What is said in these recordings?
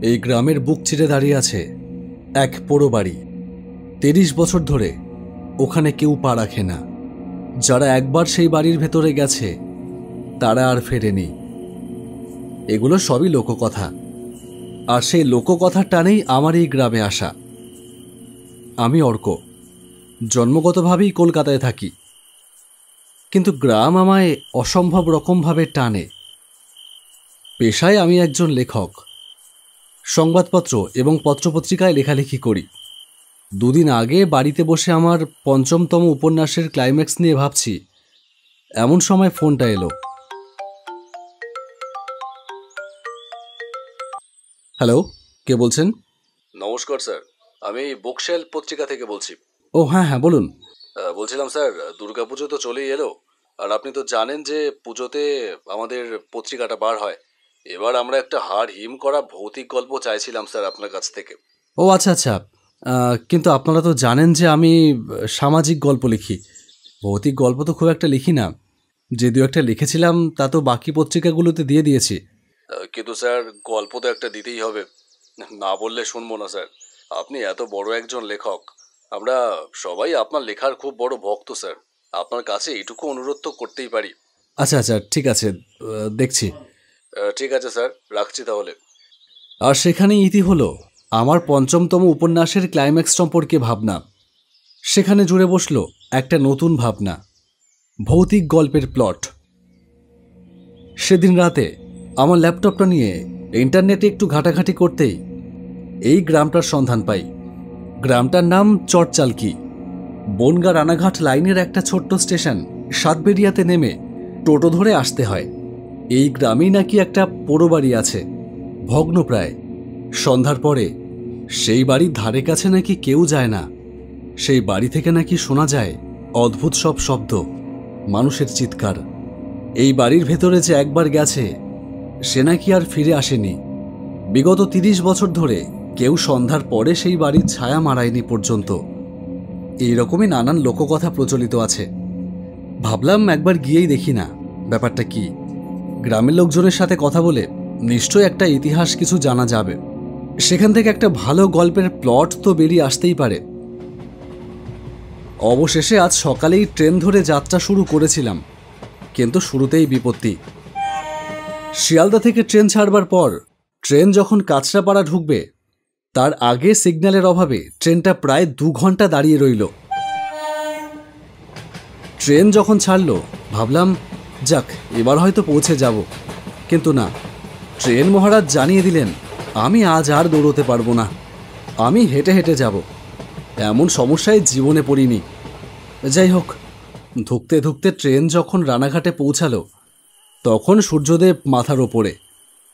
এই গ্রামের বুক চিরে দাঁড়িয়ে আছে এক পোড়ো বাড়ি। ৩০ বছর ধরে ওখানে কেউ পা রাখে না। যারা একবার সেই বাড়ির ভেতরে গেছে তারা আর ফেরেনি। এগুলো সবই লোককথা, আর সেই লোককথার টানেই আমার এই গ্রামে আসা। আমি অর্ক, জন্মগতভাবেই কলকাতায় থাকি, কিন্তু গ্রাম আমায় অসম্ভব রকমভাবে টানে। পেশায় আমি একজন লেখক, সংবাদপত্র এবং পত্রপত্রিকায় লেখালেখি করি। দুদিন আগে বাড়িতে বসে আমার ৫ম উপন্যাসের ক্লাইম্যাক্স নিয়ে ভাবছি, এমন সময় ফোনটা এলো। হ্যালো, কে বলছেন? নমস্কার স্যার, আমি বুকশেল পত্রিকা থেকে বলছি। ও হ্যাঁ হ্যাঁ, বলুন। বলছিলাম স্যার, দুর্গাপুজো তো চলেই এলো, আর আপনি তো জানেন যে পুজোতে আমাদের পত্রিকাটা বার হয়। এবার আমরা একটা হাড় হিম করা ভৌতিক গল্প চাইছিলাম স্যার আপনার কাছ থেকে। ও আচ্ছা আচ্ছা, কিন্তু আপনারা তো জানেন যে আমি সামাজিক গল্প লিখি। ভৌতিক গল্প তো খুব একটা লিখি না। যে দু একটা লিখেছিলাম তা তো বাকি পত্রিকাগুলোতে দিয়ে দিয়েছি। কিন্তু স্যার, গল্প তো একটা দিতেই হবে, না বললে শুনবো না স্যার। আপনি এত বড় একজন লেখক, আমরা সবাই আপনার লেখার খুব বড় ভক্ত স্যার। আপনার কাছে এইটুকু অনুরোধ তো করতেই পারি। আচ্ছা আচ্ছা, ঠিক আছে, দেখছি। ঠিক আছে স্যার, রাখছি তাহলে। আর সেখানেই ইতি হলো আমার ৫ম উপন্যাসের ক্লাইম্যাক্স সম্পর্কে ভাবনা। সেখানে জুড়ে বসলো একটা নতুন ভাবনা, ভৌতিক গল্পের প্লট। সেদিন রাতে আমার ল্যাপটপটা নিয়ে ইন্টারনেটে একটু ঘাটাঘাটি করতেই এই গ্রামটার সন্ধান পাই। গ্রামটার নাম চটচালকি। বনগা রানাঘাট লাইনের একটা ছোট্ট স্টেশন সাতবেরিয়াতে নেমে টোটো ধরে আসতে হয়। এই গ্রামেই নাকি একটা পোড়ো বাড়ি আছে, ভগ্নপ্রায়। সন্ধ্যার পরে সেই বাড়ির ধারে কাছে নাকি কেউ যায় না। সেই বাড়ি থেকে নাকি শোনা যায় অদ্ভুত সব শব্দ, মানুষের চিৎকার। এই বাড়ির ভেতরে যে একবার গেছে সে নাকি আর ফিরে আসেনি। বিগত ৩০ বছর ধরে কেউ সন্ধ্যার পরে সেই বাড়ির ছায়া মারায়নি পর্যন্ত। এইরকমই নানান লোককথা প্রচলিত আছে। ভাবলাম একবার গিয়েই দেখি না ব্যাপারটা কি। গ্রামের লোকজনের সাথে কথা বলে নিশ্চয় একটা ইতিহাস কিছু জানা যাবে। সেখান থেকে একটা ভালো গল্পের প্লট তো বেরিয়ে আসতেই পারে। অবশেষে আজ সকালেই ট্রেন ধরে যাত্রা শুরু করেছিলাম, কিন্তু শুরুতেই বিপত্তি। শিয়ালদা থেকে ট্রেন ছাড়বার পর ট্রেন যখন কাঁচরাপাড়া ঢুকবে তার আগে সিগন্যালের অভাবে ট্রেনটা প্রায় ২ ঘন্টা দাঁড়িয়ে রইল। ট্রেন যখন ছাড়ল ভাবলাম যাক, এবার হয়তো পৌঁছে যাব, কিন্তু না। ট্রেন মহারাজ জানিয়ে দিলেন আমি আজ আর দৌড়তে পারবো না, আমি হেঁটে হেঁটে যাব। এমন সমস্যায় জীবনে পড়িনি। যাই হোক, ধুকতে ধুকতে ট্রেন যখন রানাঘাটে পৌঁছালো তখন সূর্যদেব মাথার ওপরে।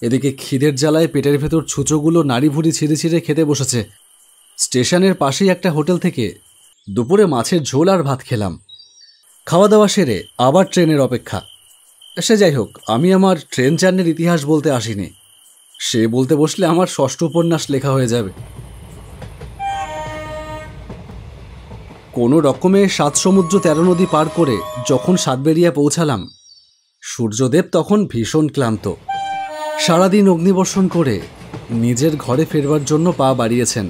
এদিকে খিদের জ্বালায় পেটের ভেতর ছুঁচোগুলো নাড়ি ভুড়ি ছিঁড়ে ছিঁড়ে খেতে বসেছে। স্টেশনের পাশেই একটা হোটেল থেকে দুপুরে মাছের ঝোল আর ভাত খেলাম। খাওয়া দাওয়া সেরে আবার ট্রেনের অপেক্ষা। সে যাই হোক, আমি আমার ট্রেন জার্নির ইতিহাস বলতে আসিনি। সে বলতে বসলে আমার ৬ষ্ঠ উপন্যাস লেখা হয়ে যাবে। কোনো রকমে ৭ সমুদ্র ১৩ নদী পার করে যখন সাতবেরিয়া পৌঁছালাম, সূর্যদেব তখন ভীষণ ক্লান্ত। সারাদিন অগ্নিবর্ষণ করে নিজের ঘরে ফেরবার জন্য পা বাড়িয়েছেন।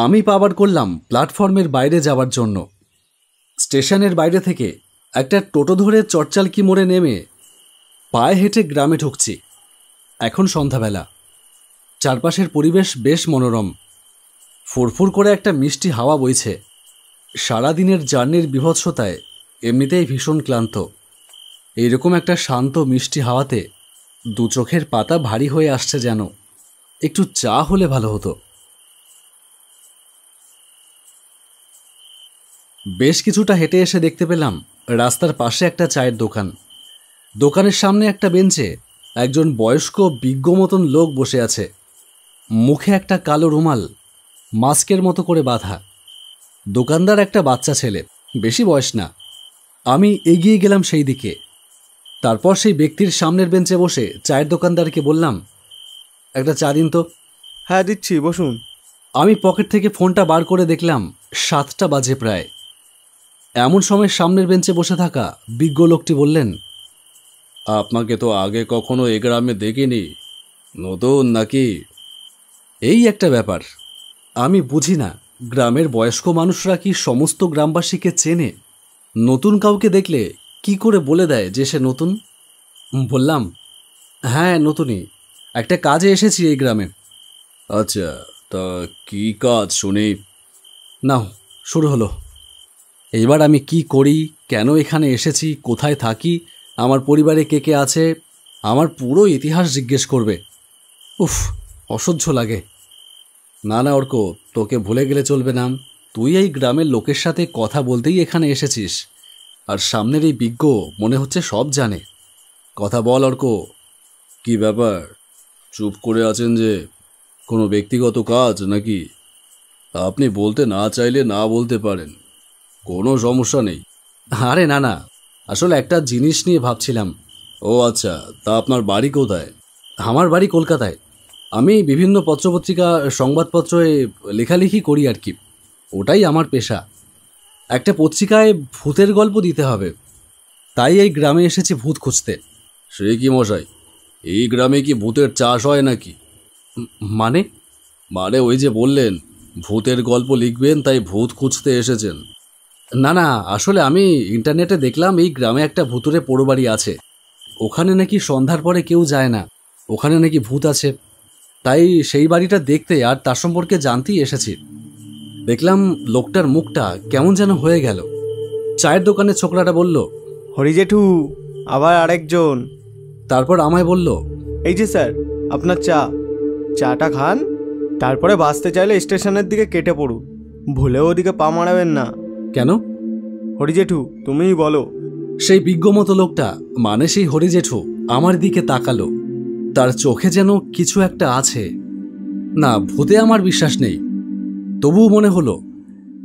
আমি পা বার করলাম প্ল্যাটফর্মের বাইরে যাওয়ার জন্য। স্টেশনের বাইরে থেকে একটা টোটো ধরে চটচালকি মোড়ে নেমে পায়ে হেঁটে গ্রামে ঢুকছি। এখন সন্ধ্যাবেলা, চারপাশের পরিবেশ বেশ মনোরম। ফুরফুর করে একটা মিষ্টি হাওয়া বইছে। সারাদিনের জার্নির বিভৎসতায় এমনিতেই ভীষণ ক্লান্ত। এইরকম একটা শান্ত মিষ্টি হাওয়াতে দু চোখের পাতা ভারী হয়ে আসছে যেন। একটু চা হলে ভালো হতো। বেশ কিছুটা হেঁটে এসে দেখতে পেলাম রাস্তার পাশে একটা চায়ের দোকান। দোকানের সামনে একটা বেঞ্চে একজন বয়স্ক বিজ্ঞ মতন লোক বসে আছে। মুখে একটা কালো রুমাল মাস্কের মতো করে বাঁধা। দোকানদার একটা বাচ্চা ছেলে, বেশি বয়স না। আমি এগিয়ে গেলাম সেই দিকে। তারপর সেই ব্যক্তির সামনের বেঞ্চে বসে চায়ের দোকানদারকে বললাম, একটা চা দিন তো। হ্যাঁ দিচ্ছি, বসুন। আমি পকেট থেকে ফোনটা বার করে দেখলাম ৭টা বাজে প্রায়। এমন সময় সামনের বেঞ্চে বসে থাকা বিজ্ঞ লোকটি বললেন, আপনাকে তো আগে কখনো এ গ্রামে দেখিনি, নতুন নাকি? এই একটা ব্যাপার, আমি বুঝি না গ্রামের বয়স্ক মানুষরা কি সমস্ত গ্রামবাসীকে চেনে? নতুন কাউকে দেখলে কি করে বলে দেয় যে সে নতুন? বললাম, হ্যাঁ নতুনই, একটা কাজে এসেছি এই গ্রামে। আচ্ছা, তা কি কাজ শুনি? নাও, শুরু হলো। এইবার আমি কি করি, কেন এখানে এসেছি, কোথায় থাকি, আমার পরিবারে কে কে আছে, আমার পুরো ইতিহাস জিজ্ঞেস করবে। উফ, অসহ্য লাগে। না না অর্ক, তোকে ভুলে গেলে চলবে না। তুই এই গ্রামের লোকের সাথে কথা বলতেই এখানে এসেছিস, আর সামনের এই বিজ্ঞ মনে হচ্ছে সব জানে। কথা বল অর্ক, কি ব্যাপার? চুপ করে আছেন যে? কোনো ব্যক্তিগত কাজ নাকি? আপনি বলতে না চাইলে না বলতে পারেন, কোনো সমস্যা নেই। আরে না না, আসলে একটা জিনিস নিয়ে ভাবছিলাম। ও আচ্ছা, তা আপনার বাড়ি কোথায়? আমার বাড়ি কলকাতায়। আমি বিভিন্ন পত্রপত্রিকা, সংবাদপত্রে লেখালেখি করি আর কি, ওটাই আমার পেশা। একটা পত্রিকায় ভূতের গল্প দিতে হবে, তাই এই গ্রামে এসেছি ভূত খুঁজতে। সে কি মশাই, এই গ্রামে কি ভূতের চাষ হয় নাকি? মানে? মানে ওই যে বললেন ভূতের গল্প লিখবেন, তাই ভূত খুঁজতে এসেছেন। না না, আসলে আমি ইন্টারনেটে দেখলাম এই গ্রামে একটা ভূতুরে পোড়োবাড়ি আছে, ওখানে নাকি সন্ধ্যার পরে কেউ যায় না, ওখানে নাকি ভূত আছে। তাই সেই বাড়িটা দেখতে আর তার সম্পর্কে জানতেই এসেছি। দেখলাম লোকটার মুখটা কেমন যেন হয়ে গেল। চায়ের দোকানের ছোকরাটা বলল, হরি জেঠু, আবার আরেকজন। তারপর আমায় বলল, এই যে স্যার, আপনার চাটা খান, তারপরে বাসতে চাইলে স্টেশনের দিকে কেটে পড়ুন, ভুলেও ওদিকে পা মারাবেন না। কেন? হরি জেঠু, তুমিই বলো। সেই বিজ্ঞমতো লোকটা, মানে সেই হরি জেঠু, আমার দিকে তাকালো। তার চোখে যেন কিছু একটা আছে। না, ভূতে আমার বিশ্বাস নেই, তবুও মনে হলো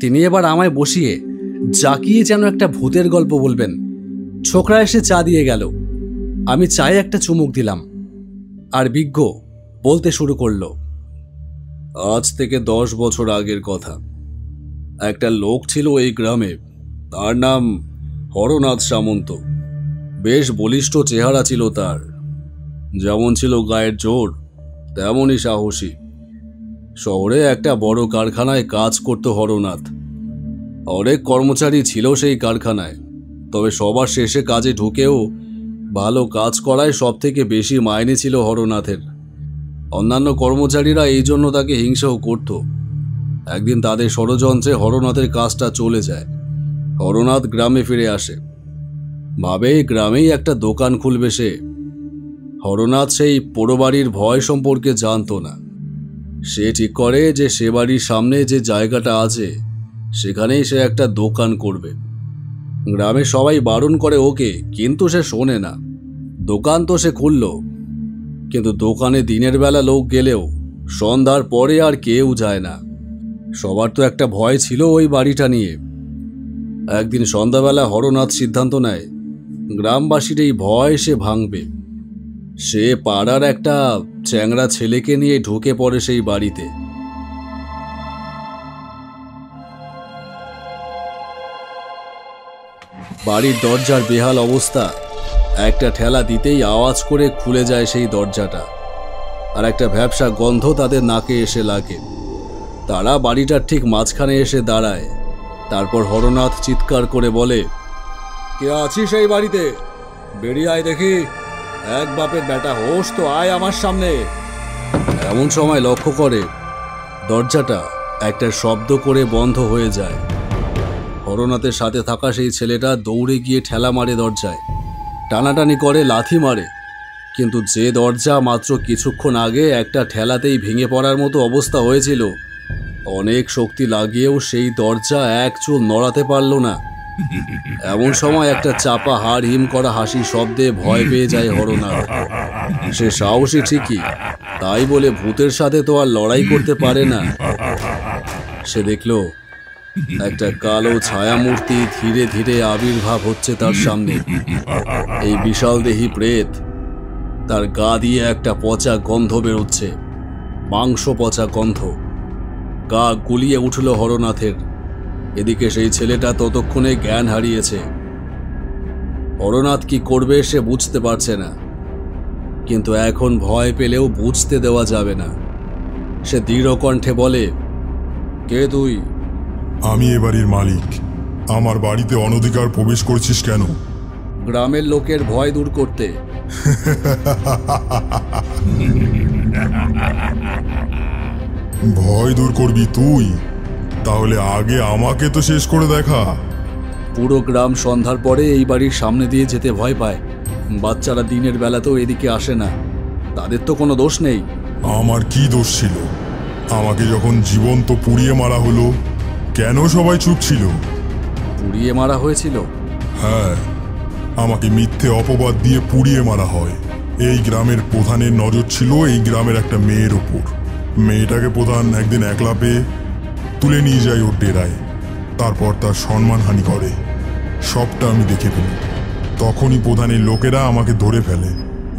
তিনি এবার আমায় বসিয়ে জাকিয়ে যেন একটা ভূতের গল্প বলবেন। ছোকরা এসে চা দিয়ে গেল, আমি চায়ে একটা চুমুক দিলাম, আর বিজ্ঞ বলতে শুরু করলো। আজ থেকে 10 বছর আগের কথা। একটা লোক ছিল এই গ্রামে, তার নাম হরনাথ সামন্ত। বেশ বলিষ্ঠ চেহারা ছিল তার, যেমন ছিল গায়ের জোর তেমনই সাহসী। শহরে একটা বড় কারখানায় কাজ করত হরনাথ। অনেক কর্মচারী ছিল সেই কারখানায়, তবে সবার শেষে কাজে ঢুকেও ভালো কাজ করায় সব থেকে বেশি মাইনে ছিল হরনাথের। অন্যান্য কর্মচারীরা এই জন্য তাকে হিংসাও করত। একদিন তাদের ষড়যন্ত্রে হরনাথের কাজটা চলে যায়। হরনাথ গ্রামে ফিরে আসে, ভাবে গ্রামেই একটা দোকান খুলবে সে। হরনাথ সেই পোড়োবাড়ির ভয় সম্পর্কে জানতো না। সে ঠিক করে যে সে বাড়ির সামনে যে জায়গাটা আছে সেখানেই সে একটা দোকান করবে। গ্রামে সবাই বারণ করে ওকে, কিন্তু সে শোনে না। দোকান তো সে খুলল, কিন্তু দোকানে দিনের বেলা লোক গেলেও সন্ধ্যার পরে আর কেউ যায় না। সবার তো একটা ভয় ছিল ওই বাড়িটা নিয়ে। একদিন সন্ধ্যাবেলা হরনাথ সিদ্ধান্ত নেয় গ্রামবাসীর এই ভয় সে ভাঙবে। সে পাড়ার একটা চ্যাংড়া ছেলেকে নিয়ে ঢুকে পড়ে সেই বাড়িতে। বাড়ির দরজার বেহাল অবস্থা, একটা ঠেলা দিতেই আওয়াজ করে খুলে যায় সেই দরজাটা, আর একটা ভ্যাপসা গন্ধ তাদের নাকে এসে লাগে। তারা বাড়িটার ঠিক মাঝখানে এসে দাঁড়ায়। তারপর হরনাথ চিৎকার করে বলে, কে আছিস এই বাড়িতে? বেরিয়ে আয় দেখি। এক বাপের বেটা হোস তো আয় আমার সামনে। এমন সময় লক্ষ্য করে দরজাটা একটা শব্দ করে বন্ধ হয়ে যায়। হরনাথের সাথে থাকা সেই ছেলেটা দৌড়ে গিয়ে ঠেলা মারে দরজায়, টানাটানি করে, লাথি মারে, কিন্তু যে দরজা মাত্র কিছুক্ষণ আগে একটা ঠেলাতেই ভেঙে পড়ার মতো অবস্থা হয়েছিল, অনেক শক্তি লাগিয়েও সেই দরজা এক চুল নড়াতে পারল না। এমন সময় একটা চাপা হাড় হিম করা হাসি শব্দে ভয় পেয়ে যায় হরনাথ। সে সাহসী ঠিকই, তাই বলে ভূতের সাথে তো আর লড়াই করতে পারে না। সে দেখল একটা কালো ছায়ামূর্তি ধীরে ধীরে আবির্ভাব হচ্ছে তার সামনে। এই বিশাল দেহী প্রেত, তার গা দিয়ে একটা পচা গন্ধ বেরোচ্ছে, মাংস পচা গন্ধ। গা গুলিয়ে উঠল হরনাথের। এদিকে সেই ছেলেটা ততক্ষণে জ্ঞান হারিয়েছে। হরনাথ কি করবে সে বুঝতে পারছে না। কিন্তু এখন ভয় পেলেও বুঝতে দেওয়া যাবে না। সে দৃঢ় কণ্ঠে বলে, কে তুই? আমি এ বাড়ির মালিক। আমার বাড়িতে অনধিকার প্রবেশ করছিস কেন? গ্রামের লোকের ভয় দূর করতে। ভয় দূর করবি তুই? তাহলে আগে আমাকে তো শেষ করে দেখা। পুরো গ্রাম সন্ধ্যার পরে এই বাড়ির সামনে দিয়ে যেতে ভয় পায়। বাচ্চারা দিনের বেলাতেও এদিকে আসে না। তাদের তো কোনো দোষ নেই। আমার কি দোষ ছিল? আমাকে যখন জীবন্ত পুড়িয়ে মারা হলো, কেন সবাই চুপ ছিল? পুড়িয়ে মারা হয়েছিল? হ্যাঁ, আমাকে মিথ্যে অপবাদ দিয়ে পুড়িয়ে মারা হয়। এই গ্রামের প্রধানের নজর ছিল এই গ্রামের একটা মেয়ের ওপর। মেয়েটাকে প্রধান একদিন একলা পেয়ে তুলে নিয়ে যায় ওর ডেরায়। তারপর তার সম্মানহানি করে। সবটা আমি দেখে ফেলি। তখনই প্রধানের লোকেরা আমাকে ধরে ফেলে।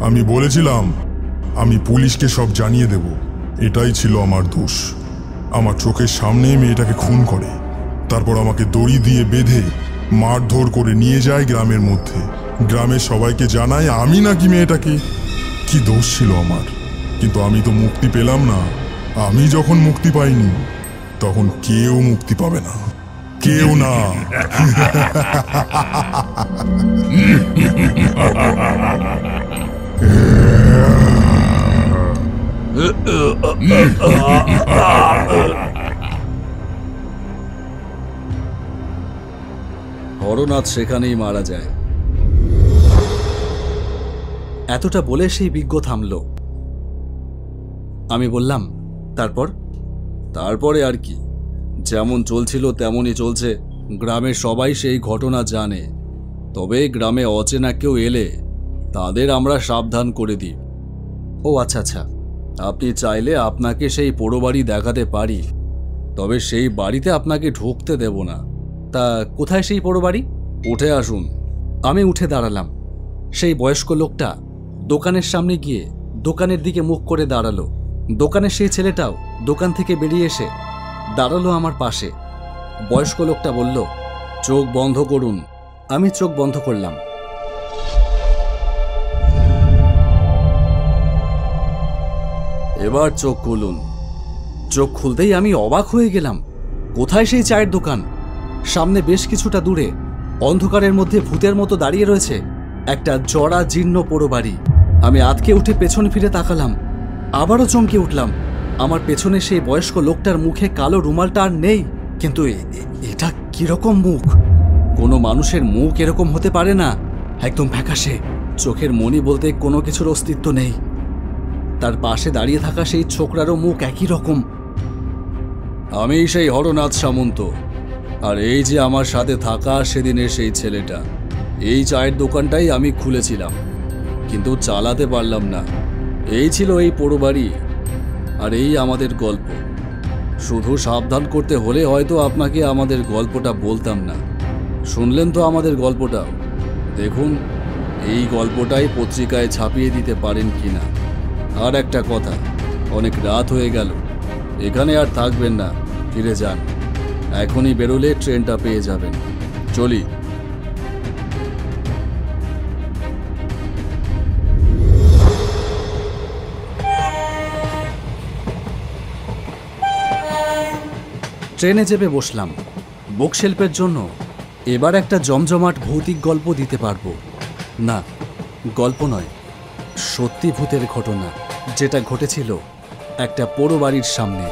আমি বলেছিলাম আমি পুলিশকে সব জানিয়ে দেব। এটাই ছিল আমার দোষ। আমার চোখের সামনেই মেয়েটাকে খুন করে। তারপর আমাকে দড়ি দিয়ে বেঁধে মারধর করে নিয়ে যায় গ্রামের মধ্যে। গ্রামের সবাইকে জানায় আমি নাকি মেয়েটাকে। কি দোষ ছিল আমার? কিন্তু আমি তো মুক্তি পেলাম না। আমি যখন মুক্তি পাইনি, তখন কেউ মুক্তি পাবে না, কেউ না। হরনাথ সেখানেই মারা যায়। এতটা বলে সেই বিজ্ঞ থামল। আমি বললাম, তারপরে আর কি? যেমন চলছিল তেমনই চলছে। গ্রামের সবাই সেই ঘটনা জানে। তবে গ্রামে অচেনা কেউ এলে তাদের আমরা সাবধান করে দিই। ও আচ্ছা আচ্ছা, আপনি চাইলে আপনাকে সেই পোড়ো বাড়ি দেখাতে পারি, তবে সেই বাড়িতে আপনাকে ঢুকতে দেব না। তা কোথায় সেই পোড়ো বাড়ি? উঠে আসুন। আমি উঠে দাঁড়ালাম। সেই বয়স্ক লোকটা দোকানের সামনে গিয়ে দোকানের দিকে মুখ করে দাঁড়ালো। দোকানের সেই ছেলেটাও দোকান থেকে বেরিয়ে এসে দাঁড়ালো আমার পাশে। বয়স্ক লোকটা বলল, চোখ বন্ধ করুন। আমি চোখ বন্ধ করলাম। এবার চোখ খুলুন। চোখ খুলতেই আমি অবাক হয়ে গেলাম। কোথায় সেই চায়ের দোকান? সামনে বেশ কিছুটা দূরে অন্ধকারের মধ্যে ভূতের মতো দাঁড়িয়ে রয়েছে একটা জরা জীর্ণ পোড়ো বাড়ি। আমি আতকে উঠে পেছন ফিরে তাকালাম। আবারও চমকে উঠলাম। আমার পেছনে সেই বয়স্ক লোকটার মুখে কালো রুমালটা আর নেই। কিন্তু এটা কিরকম মুখ? কোনো মানুষের মুখ এরকম হতে পারে না। একদম ফ্যাকাশে, চোখের মণি বলতে কোনো কিছুর অস্তিত্ব নেই। তার পাশে দাঁড়িয়ে থাকা সেই ছোকরারও মুখ একই রকম। আমি সেই হরনাথ সামন্ত। আর এই যে আমার সাথে থাকা সেদিনের সেই ছেলেটা। এই চায়ের দোকানটাই আমি খুলেছিলাম, কিন্তু চালাতে পারলাম না। এই ছিল এই পোড়ো বাড়ি, আর এই আমাদের গল্প। শুধু সাবধান করতে হলে হয়তো আপনাকে আমাদের গল্পটা বলতাম না। শুনলেন তো আমাদের গল্পটা। দেখুন এই গল্পটাই পত্রিকায় ছাপিয়ে দিতে পারেন কিনা। আর একটা কথা, অনেক রাত হয়ে গেল, এখানে আর থাকবেন না, ফিরে যান। এখনই বেরোলে ট্রেনটা পেয়ে যাবেন। চলি। ট্রেনে চেপে বসলাম। বুকশেল্ফের জন্য এবার একটা জমজমাট ভৌতিক গল্প দিতে পারবো না। গল্প নয়, সত্যি ভূতের ঘটনা, যেটা ঘটেছিল একটা পোড়ো বাড়ির সামনে।